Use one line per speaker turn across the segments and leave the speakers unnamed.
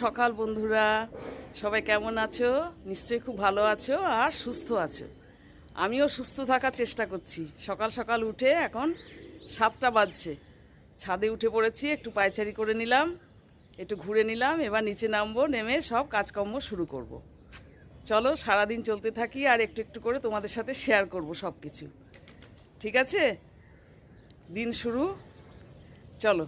সকাল বন্ধুরা, সবাই কেমন আছো? নিশ্চয়ই খুব ভালো আছো আর সুস্থ আছো। আমিও সুস্থ থাকার চেষ্টা করছি। সকাল সকাল উঠে এখন 7টা বাজছে, ছাদে উঠে পড়েছি, একটু পায়চারি করে নিলাম, একটু ঘুরে নিলাম, এবার নিচে নামবো, নেমে সব কাজকর্ম শুরু করব। চলো সারাদিন চলতে থাকি আর একটু একটু করে তোমাদের সাথে শেয়ার করব সব কিছু। ঠিক আছে, দিন শুরু, চলো।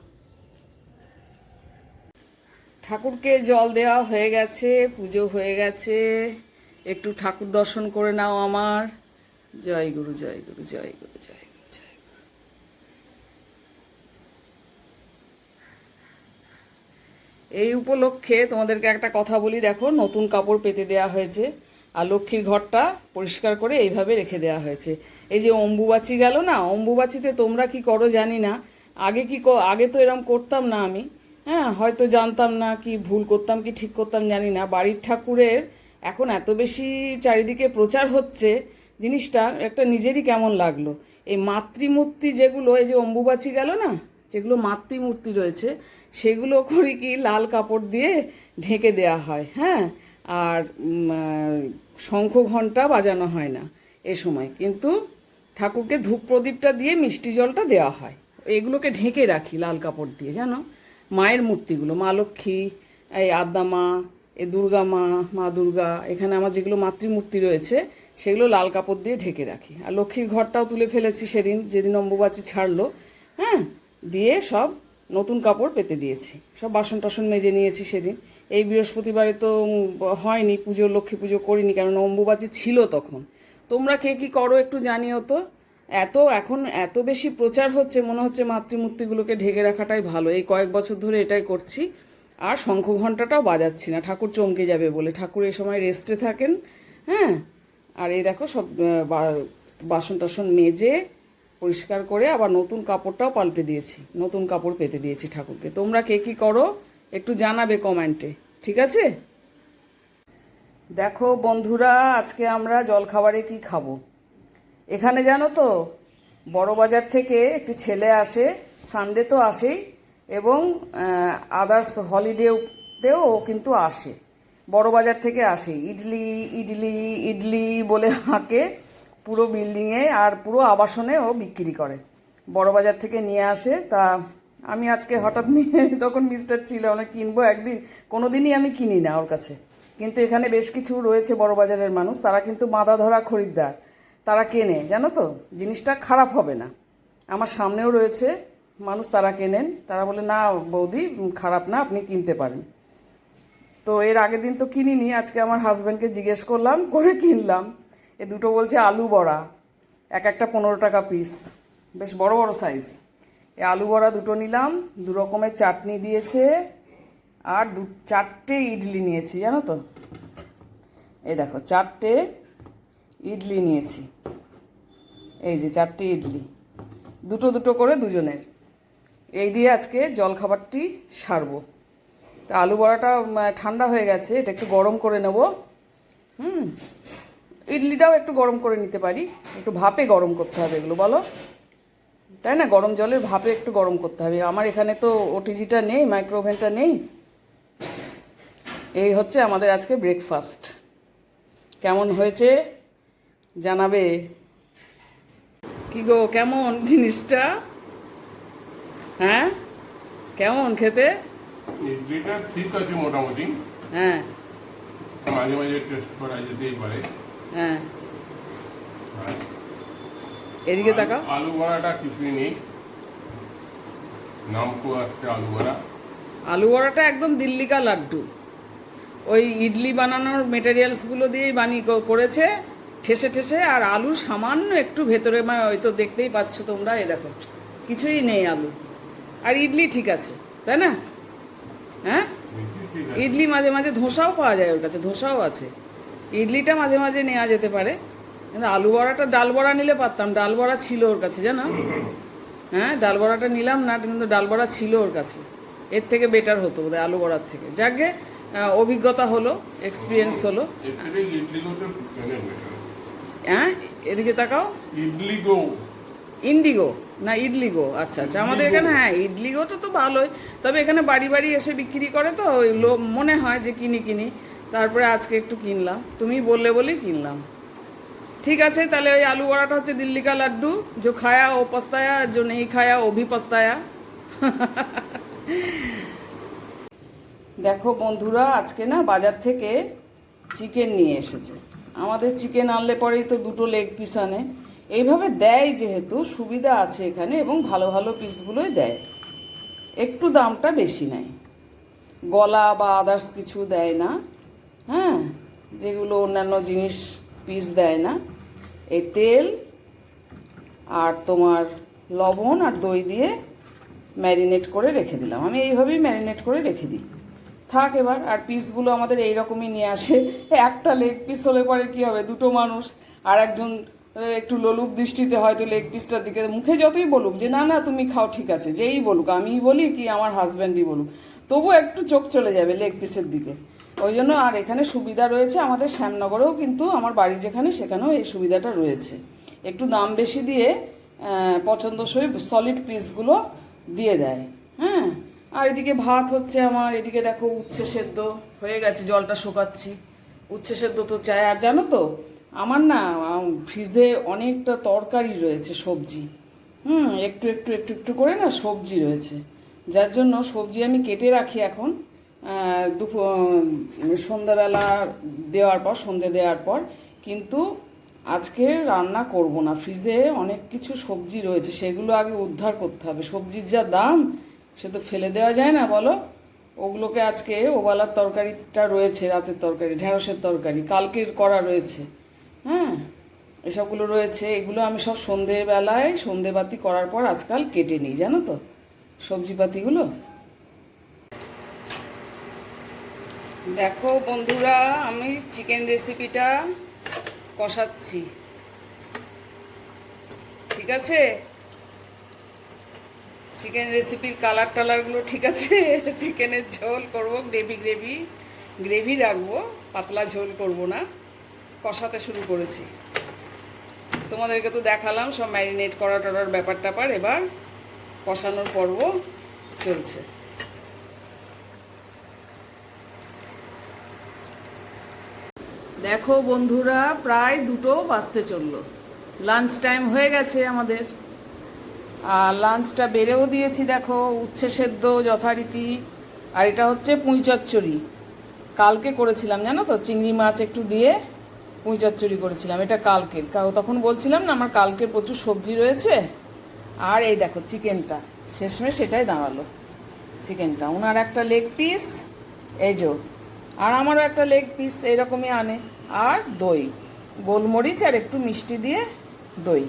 ঠাকুরকে জল দেওয়া হয়ে গেছে, পুজো হয়ে গেছে, একটু ঠাকুর দর্শন করে নাও আমার। জয় গুরু, জয় গুরু, জয় গুরু, জয় গুরু, জয় গুরু। এই উপলক্ষে তোমাদেরকে একটা কথা বলি, দেখো নতুন কাপড় পেতে দেওয়া হয়েছে আর লক্ষ্মীর ঘরটা পরিষ্কার করে এইভাবে রেখে দেওয়া হয়েছে। এই যে অম্বুবাচী গেল না, অম্বুবাচীতে তোমরা কি করো জানি না, আগে তো এরম করতাম না আমি। হ্যাঁ, হয়তো জানতাম না, কি ভুল করতাম কি ঠিক করতাম জানি না। বাড়ির ঠাকুরের এখন এত বেশি চারিদিকে প্রচার হচ্ছে, জিনিসটা একটা নিজেরই কেমন লাগলো। এই মাতৃমূর্তি যেগুলো, এই যে অম্বুবাচী গেল না, যেগুলো মাতৃমূর্তি রয়েছে সেগুলো করি কি লাল কাপড় দিয়ে ঢেকে দেয়া হয়। হ্যাঁ, আর শঙ্খ ঘণ্টা বাজানো হয় না এ সময়, কিন্তু ঠাকুরকে ধূপ প্রদীপটা দিয়ে মিষ্টি জলটা দেওয়া হয়। এগুলোকে ঢেকে রাখি লাল কাপড় দিয়ে, জানো। মায়ের মূর্তিগুলো, মা লক্ষ্মী, এই আদ্যা মা, এ দুর্গা মা, মা দুর্গা, এখানে আমার যেগুলো মাতৃমূর্তি রয়েছে সেগুলো লাল কাপড় দিয়ে ঢেকে রাখি। আর লক্ষ্মীর ঘরটাও তুলে ফেলেছি সেদিন, যেদিন অম্বুবাচী ছাড়লো। হ্যাঁ, দিয়ে সব নতুন কাপড় পেতে দিয়েছি, সব বাসন টাসন মেজে নিয়েছি সেদিন। এই বৃহস্পতিবারে তো হয়নি পুজো, লক্ষ্মী পুজো করিনি, কারণ অম্বুবাচী ছিল তখন। তোমরা কে কি করো একটু জানিও তো। এখন এত বেশি প্রচার হচ্ছে, মনে হচ্ছে মাতৃমূর্তিগুলোকে ঢেকে রাখাটাই ভালো। এই কয়েক বছর ধরে এটাই করছি। আর শঙ্খ ঘণ্টাটাও বাজাচ্ছি না, ঠাকুর চমকে যাবে বলে। ঠাকুর এই সময় রেস্টে থাকেন। হ্যাঁ, আর এই দেখো সব বাসন টাসন মেজে পরিষ্কার করে আবার নতুন কাপড়টাও পাল্টে দিয়েছি, নতুন কাপড় পেতে দিয়েছি ঠাকুরকে। তোমরা কে কী করো একটু জানাবে কমেন্টে, ঠিক আছে? দেখো বন্ধুরা, আজকে আমরা জলখাবারে কি খাবো। এখানে জানো তো, বড় বাজার থেকে একটি ছেলে আসে, সানডে তো আসেই, এবং আদার্স হলিডেতেও কিন্তু আসে। বড় বাজার থেকে আসে, ইডলি ইডলি ইডলি বলে হাঁকে পুরো বিল্ডিংয়ে, আর পুরো আবাসনেও বিক্রি করে। বড় বাজার থেকে নিয়ে আসে। তা আমি আজকে হঠাৎ নিয়ে, তখন মিস্টার ছিল, অনেক কিনবো একদিন, কোনো দিনই আমি কিনি না ওর কাছে, কিন্তু এখানে বেশ কিছু রয়েছে বড় বাজারের মানুষ, তারা কিন্তু মাথা ধরা খরিদ্দার, তারা কেনে, জানো তো, জিনিসটা খারাপ হবে না। আমার সামনেও রয়েছে মানুষ, তারা কেনেন, তারা বলে না বৌদি খারাপ না, আপনি কিনতে পারেন। তো এর আগের দিন তো কিনিনি, আজকে আমার হাজব্যান্ডকে জিজ্ঞেস করলাম, করে কিনলাম। এ দুটো বলছে আলু বড়া, একটা 15 টাকা পিস, বেশ বড় বড় সাইজ। এই আলু বড়া দুটো নিলাম, 2 রকমের চাটনি দিয়েছে, আর 4টে ইডলি নিয়েছি, জানো তো। এই দেখো 4টে ইডলি নিয়েছি, এই যে 4টে ইডলি, দুটো দুটো করে দুজনের। এই দিয়ে আজকে জলখাবারটি সারবো। তা আলু বড়াটা ঠান্ডা হয়ে গেছে, এটা একটু গরম করে নেব। ইডলিটাও একটু গরম করে নিতে পারি, একটু ভাপে গরম করতে হবে এগুলো, বলো, তাই না? গরম জলের ভাপে একটু গরম করতে হবে। আমার এখানে তো ওটিজিটা নেই, মাইক্রোওভেনটা নেই। এই হচ্ছে আমাদের আজকে ব্রেকফাস্ট। কেমন হয়েছে জানাবে। কি গো, কেমন জিনিসটা? হ্যাঁ, কেমন খেতে?
ইডলিটা ঠিক আছে মোটামুটি।
হ্যাঁ,
মাঝে মাঝে টেস্ট করা যেতেই পারে।
হ্যাঁ, এদিকে তাকাও।
আলু বড়াটা কিছুই নেই, নাম তো আসছে আলু বড়া।
আলু বড়াটা একদম দিল্লি কা লাড্ডু, ওই ইডলি বানানোর মেটেরিয়ালসগুলো দিয়েই করেছে, ঠেসে ঠেসে। আর আলু সামান্য একটু ভেতরে, ওই তো দেখতেই পাচ্ছ তোমরা, এই দেখো কিছুই নেই আলু। আর ইডলি ঠিক আছে, তাই না? হ্যাঁ, ইডলি মাঝে মাঝে, ধোসাও পাওয়া যায় ওর কাছে, ধোসাও আছে। ইডলিটা মাঝে মাঝে নেওয়া যেতে পারে, কিন্তু আলু বড়াটা, ডাল বড়া নিলে পারতাম, ডাল বড়া ছিল ওর কাছে, জানো। হ্যাঁ, ডাল বড়াটা নিলাম না, কিন্তু ডাল বড়া ছিল ওর কাছে। এর থেকে বেটার হতো বোধহয় আলু বড়ার থেকে। যাকে অভিজ্ঞতা হলো, এক্সপিরিয়েন্স হলো। হ্যাঁ, এদিকে তাকাও।
ইডলি গো,
ইন্ডিগো, না ইডলি গো, আচ্ছা আচ্ছা, আমাদের এখানে হ্যাঁ ইডলি গোটা তো ভালোই, তবে এখানে বাড়ি বাড়ি এসে বিক্রি করে তো ওই মনে হয় যে কিনি, তারপরে আজকে একটু কিনলাম, তুমি বললে বলেই কিনলাম। ঠিক আছে, তাহলে ওই আলু বড়াটা হচ্ছে দিল্লি কা লাড্ডু, जो খায়া ও পস্তায়া, जो नहीं খায়া ও ভি পস্তায়া। দেখো বন্ধুরা, আজকে না বাজার থেকে চিকেন নিয়ে এসেছে। আমাদের চিকেন আনলে পরেই তো দুটো লেগ পিস আনে, এইভাবে দেয় যেহেতু সুবিধা আছে এখানে, এবং ভালো ভালো পিসগুলোই দেয়, একটু দামটা বেশি নেয়, গলা বা আদার্স কিছু দেয় না। হ্যাঁ, যেগুলো অন্যান্য জিনিস পিস দেয় না। এই তেল আর তোমার লবণ আর দই দিয়ে ম্যারিনেট করে রেখে দিলাম, আমি এইভাবেই ম্যারিনেট করে রেখে দিই, থাক এবার। আর পিসগুলো আমাদের এইরকমই নিয়ে আসে, একটা লেগ পিস হলে পরে কী হবে, দুটো মানুষ, আর একজন একটু লোলুপ দৃষ্টিতে হয়তো লেগ পিসটার দিকে, মুখে যতই বলুক যে না না তুমি খাও ঠিক আছে, যেই বলুক, আমিই বলি কি আমার হাজব্যান্ডই বলুক, তবু একটু চোখ চলে যাবে লেগ পিসের দিকে। ওই জন্য, আর এখানে সুবিধা রয়েছে আমাদের শ্যামনগরেও, কিন্তু আমার বাড়ি যেখানে সেখানেও এই সুবিধাটা রয়েছে, একটু দাম বেশি দিয়ে পছন্দসই সলিড পিসগুলো দিয়ে দেয়। হ্যাঁ, আর এদিকে ভাত হচ্ছে আমার, এদিকে দেখো উচ্ছে সেদ্ধ হয়ে গেছে, জলটা শোকাচ্ছি, উচ্ছে সেদ্ধ তো চাই। আর জানো তো আমার না ফ্রিজে অনেকটা তরকারি রয়েছে, সবজি, একটু একটু একটু একটু করে না সবজি রয়েছে, যার জন্য সবজি আমি কেটে রাখি এখন সন্ধ্যাবেলা দেওয়ার পর, সন্ধে দেওয়ার পর, কিন্তু আজকে রান্না করব না, ফ্রিজে অনেক কিছু সবজি রয়েছে, সেগুলো আগে উদ্ধার করতে হবে, সবজির যা দাম সে তো ফেলে দেওয়া যায় না বলো। ওগুলোকে আজকে ওবেলার তরকারিটা রয়েছে, রাতের তরকারি ঢেঁড়সের তরকারি কালকের করা রয়েছে, হ্যাঁ এসবগুলো রয়েছে, এগুলো আমি সব সন্ধেবেলায় সন্ধেবাতি করার পর আজকাল কেটে নিই, জানো তো সবজিপাতিগুলো। দেখো বন্ধুরা, আমি চিকেন রেসিপিটা কষাচ্ছি, ঠিক আছে, চিকেন রেসিপির কালার টালারগুলো ঠিক আছে, চিকেনের ঝোল করবো, গ্রেভি রাখবো, পাতলা ঝোল করব না, কষাতে শুরু করেছি, তোমাদেরকে তো দেখালাম সব ম্যারিনেট করা টরার ব্যাপার ট্যাপার, এবার কষানোর পর্ব চলছে। দেখো বন্ধুরা, প্রায় 2টো বাজতে চললো, লাঞ্চ টাইম হয়ে গেছে আমাদের, আর লাঞ্চটা বেড়েও দিয়েছি, দেখো উচ্ছে সেদ্ধ যথারীতি, আর এটা হচ্ছে পুঁই চচ্চড়ি, কালকে করেছিলাম জানো তো, চিংড়ি মাছ একটু দিয়ে পুঁই চচ্চড়ি করেছিলাম, এটা কালকের, তখন বলছিলাম না আমার কালকের প্রচুর সবজি রয়েছে। আর এই দেখো চিকেনটা শেষমেশ সেটাই দাঁড়ালো, চিকেনটা ওনার একটা লেগ পিস, এই যো, আর আমারও একটা লেগ পিস এরকমই আনে, আর দই, গোলমরিচ আর একটু মিষ্টি দিয়ে দই,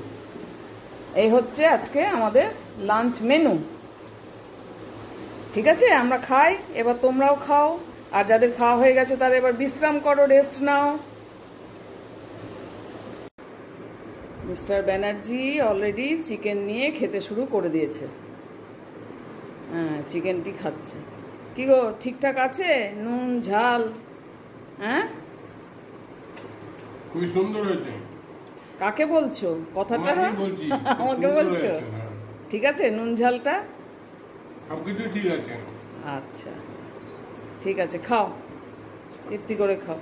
এই হচ্ছে আজকে আমাদের লাঞ্চ মেনু। ঠিক আছে, আমরা খাই, এবার তোমরাও খাও, আর যাদের খাওয়া হয়ে গেছে তারা এবার বিশ্রাম করো, রেস্ট নাও। মিস্টার ব্যানার্জি অলরেডি চিকেন নিয়ে খেতে শুরু করে দিয়েছে, হ্যাঁ চিকেনটি খাচ্ছে। কি গো, ঠিকঠাক আছে নুন ঝাল? হ্যাঁ
খুবই সুন্দর হয়েছে।
কাকে বলছো কথাটা? আমাকে বলছো? ঠিক আছে নুন ঝালটা
সবকিছু ঠিক আছে।
আচ্ছা ঠিক আছে, খাও, তৃপ্তি করে খাও।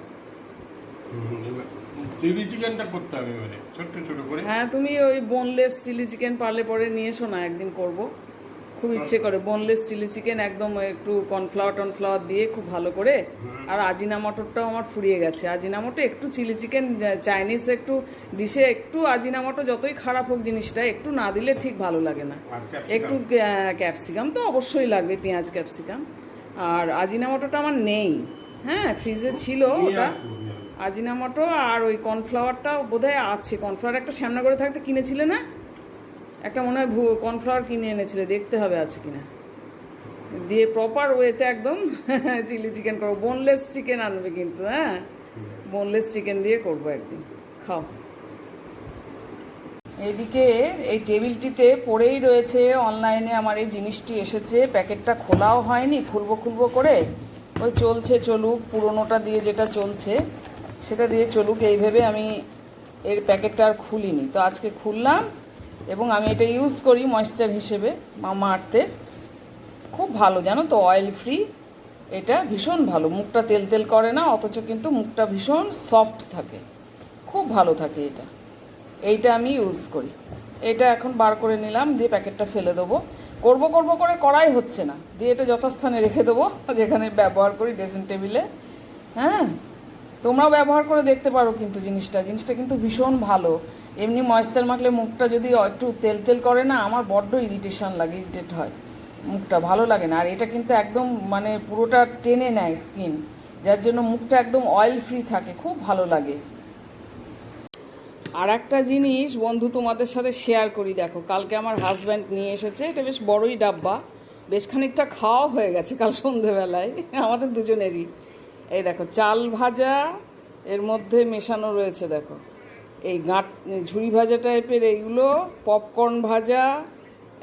চিলি চিকেনটা করতে হবে এবারে ছোট ছোট করে।
হ্যাঁ, তুমি ওই বোনলেস চিলি চিকেন পারলে পরে নিয়ে এসো না, একদিন করব, খুব ইচ্ছে করে বোনলেস চিলি চিকেন, একদম একটু কর্নফ্লাওয়ার দিয়ে খুব ভালো করে। আর আজিনা মটরটাও আমার ফুরিয়ে গেছে, আজিনা মটর একটু চিলি চিকেন চাইনিজ একটু ডিশে একটু আজিনা মটর, যতই খারাপ হোক জিনিসটা একটু না দিলে ঠিক ভালো লাগে না। একটু ক্যাপসিকাম তো অবশ্যই লাগবে, পেঁয়াজ ক্যাপসিকাম, আর আজিনা মটরটা আমার নেই, হ্যাঁ ফ্রিজে ছিল ওটা আজিনা মটর, আর ওই কর্নফ্লাওয়ারটা বোধহয় আছে, কর্নফ্লাওয়ার একটা শ্যামনগরে থাকতে কিনেছিলে না একটা, মনে হয় কর্নফ্লাওয়ার কিনে এনেছিলে, দেখতে হবে আছে কিনা, দিয়ে প্রপার ওয়েতে একদম চিলি চিকেন করবো, বোনলেস চিকেন আনবে কিন্তু, হ্যাঁ বোনলেস চিকেন দিয়ে করবো একদিন, খাও। এইদিকে এই টেবিলটিতে পড়েই রয়েছে, অনলাইনে আমার এই জিনিসটি এসেছে, প্যাকেটটা খোলাও হয়নি, খুলবো করে, ওই চলছে চলুক, পুরোনোটা দিয়ে যেটা চলছে সেটা দিয়ে চলুক, এই ভেবে আমি এর প্যাকেটটা আর খুলিনি, তো আজকে খুললাম, এবং আমি এটা ইউজ করি ময়েশ্চার হিসেবে মামা আর্থের। খুব ভালো জানো তো, অয়েল ফ্রি, এটা ভীষণ ভালো, মুখটা তেল তেল করে না, অথচ কিন্তু মুখটা ভীষণ সফট থাকে, খুব ভালো থাকে এটা। এইটা আমি ইউজ করি। এটা এখন বার করে নিলাম, দিয়ে প্যাকেটটা ফেলে দেবো। করবো করবো করে করাই হচ্ছে না, দিয়ে এটা যথাস্থানে রেখে দেবো, যেখানে ব্যবহার করি ড্রেসিং টেবিলে। হ্যাঁ, তোমরাও ব্যবহার করে দেখতে পারো কিন্তু জিনিসটা কিন্তু ভীষণ ভালো। এমনি ময়েশ্চার মাখলে মুখটা যদি একটু তেল তেল করে না, আমার বড্ড ইরিটেশন লাগে, ইরিটেট হয়, মুখটা ভালো লাগে না। আর এটা কিন্তু একদম মানে পুরোটা টেনে নেয় স্কিন, যার জন্য মুখটা একদম অয়েল ফ্রি থাকে, খুব ভালো লাগে। আর একটা জিনিস বন্ধু তোমাদের সাথে শেয়ার করি, দেখো কালকে আমার হাজব্যান্ড নিয়ে এসেছে, এটা বেশ বড়ই ডাব্বা, বেশ খানিকটা খাওয়া হয়ে গেছে কাল সন্ধেবেলায় আমাদের দুজনেরই। এই দেখো চাল ভাজা এর মধ্যে মেশানো রয়েছে, দেখো এই ঝুড়ি ভাজা টাইপের এইগুলো, পপকর্ন ভাজা,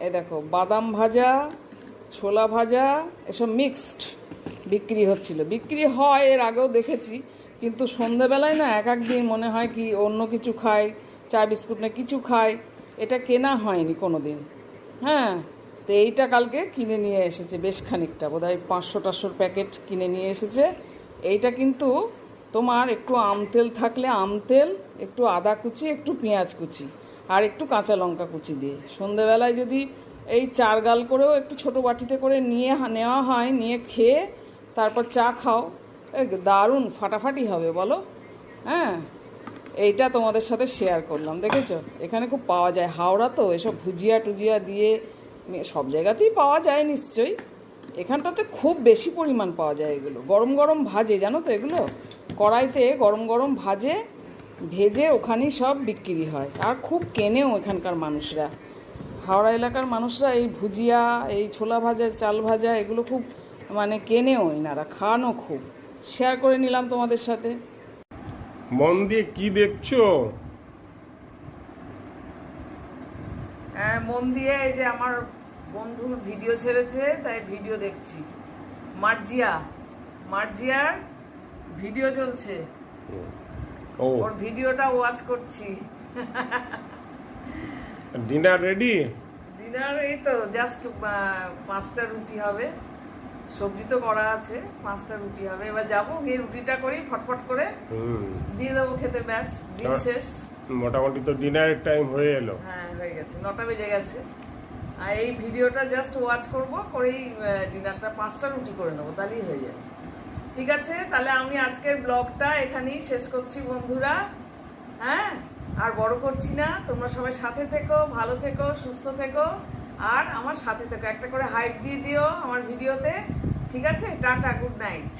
এই দেখো বাদাম ভাজা, ছোলা ভাজা, এসব মিক্সড বিক্রি হচ্ছিল। বিক্রি হয় এর আগেও দেখেছি, কিন্তু সন্ধেবেলায় না এক একদিন মনে হয় কি অন্য কিছু খাই, চা বিস্কুট না কিছু খাই, এটা কেনা হয়নি কোনো দিন। হ্যাঁ, তো এইটা কালকে কিনে নিয়ে এসেছে, বেশ খানিকটা, বোধহয় 500-400 প্যাকেট কিনে নিয়ে এসেছে। এইটা কিন্তু তোমার একটু আমতেল থাকলে আমতেল, একটু আদা কুচি, একটু পেঁয়াজ কুচি, আর একটু কাঁচা লঙ্কা কুচি দিয়ে সন্ধেবেলায় যদি এই 4 গাল করেও একটু ছোটো বাটিতে করে নেওয়া হয়, নিয়ে খেয়ে তারপর চা খাও, দারুণ ফাটাফাটি হবে বলো। হ্যাঁ, এইটা তোমাদের সাথে শেয়ার করলাম, দেখেছো এখানে খুব পাওয়া যায়, হাওড়া তো এসব ভুজিয়া টুজিয়া দিয়ে সব জায়গাতেই পাওয়া যায় নিশ্চয়ই, এখানটাতে খুব বেশি পরিমাণ পাওয়া যায়। এগুলো গরম গরম ভাজে, জানো তো, এগুলো কড়াইতে গরম গরম ভেজে ওখানেই সব বিক্রি হয়, আর খুব কেনেও এখানকার মানুষরা, হাওড়া এলাকার মানুষরা এই ভুজিয়া, এই ছোলা ভাজা, চাল ভাজা, এগুলো খুব মানে কেনেও, এনারা খানও খুব। শেয়ার করে নিলাম তোমাদের সাথে।
মন দিয়ে কি দেখছো?
হ্যাঁ, মন দিয়ে এই যে আমার বন্ধুর ভিডিও ছেড়েছে, তাই ভিডিও দেখছি। মার্জিয়ার ভিডিও চলছে, ওর ভিডিওটা ওয়াচ করছি।
Dinner ready?
ডিনার এই তো জাস্ট 5টা রুটি হবে, সবজি তো করা আছে, 5টা রুটি হবে। এবার যাবো, গিয়ে রুটিটা করি, ফটফট করে দিয়ে দেবো খেতে, ব্যাস দিন শেষ।
মোটামুটি তো ডিনারের টাইম হয়ে এলো।
হ্যাঁ, হয়ে গেছে, 9টা বেজে গেছে। আর এই ভিডিওটা জাস্ট ওয়াচ করবো, করেই ডিনারটা 5টা রুটি করে নেবো, তাহলেই হয়ে যাবে। ঠিক আছে, তাহলে আমি আজকের ব্লগটা এখানেই শেষ করছি বন্ধুরা। হ্যাঁ, আর বড় করছি না, তোমরা সবাই সাথে থেকো, ভালো থেকো, সুস্থ থেকো, আর আমার সাথে থেকো, একটা করে হাইপ দিয়ে দিও আমার ভিডিওতে। ঠিক আছে, টাটা, গুড নাইট।